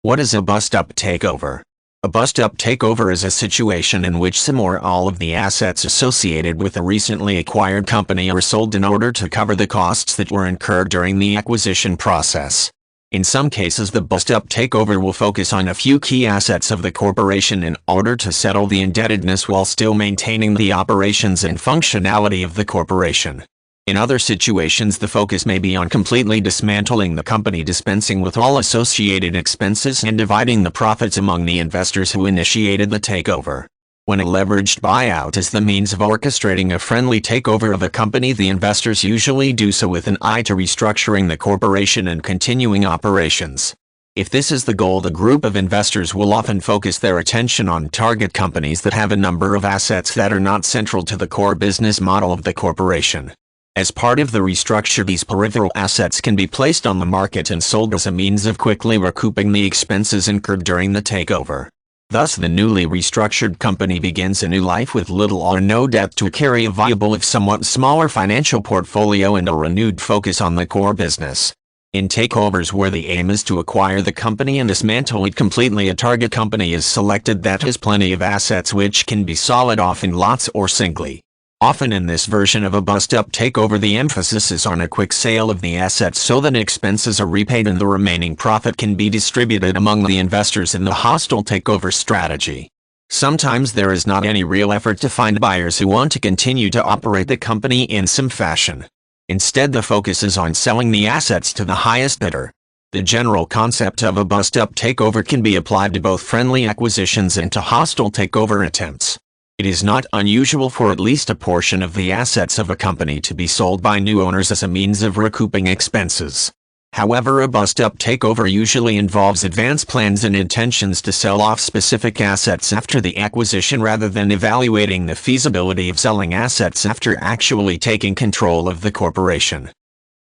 What is a bust-up takeover? A bust-up takeover is a situation in which some or all of the assets associated with a recently acquired company are sold in order to cover the costs that were incurred during the acquisition process. In some cases, the bust-up takeover will focus on a few key assets of the corporation in order to settle the indebtedness while still maintaining the operations and functionality of the corporation. In other situations, the focus may be on completely dismantling the company, dispensing with all associated expenses, and dividing the profits among the investors who initiated the takeover. When a leveraged buyout is the means of orchestrating a friendly takeover of a company, the investors usually do so with an eye to restructuring the corporation and continuing operations. If this is the goal, the group of investors will often focus their attention on target companies that have a number of assets that are not central to the core business model of the corporation. As part of the restructure, these peripheral assets can be placed on the market and sold as a means of quickly recouping the expenses incurred during the takeover. Thus, the newly restructured company begins a new life with little or no debt to carry a viable, if somewhat smaller, financial portfolio and a renewed focus on the core business. In takeovers where the aim is to acquire the company and dismantle it completely, a target company is selected that has plenty of assets which can be sold off in lots or singly. Often in this version of a bust-up takeover, the emphasis is on a quick sale of the assets so that expenses are repaid and the remaining profit can be distributed among the investors in the hostile takeover strategy. Sometimes there is not any real effort to find buyers who want to continue to operate the company in some fashion. Instead, the focus is on selling the assets to the highest bidder. The general concept of a bust-up takeover can be applied to both friendly acquisitions and to hostile takeover attempts. It is not unusual for at least a portion of the assets of a company to be sold by new owners as a means of recouping expenses. However, a bust-up takeover usually involves advanced plans and intentions to sell off specific assets after the acquisition, rather than evaluating the feasibility of selling assets after actually taking control of the corporation.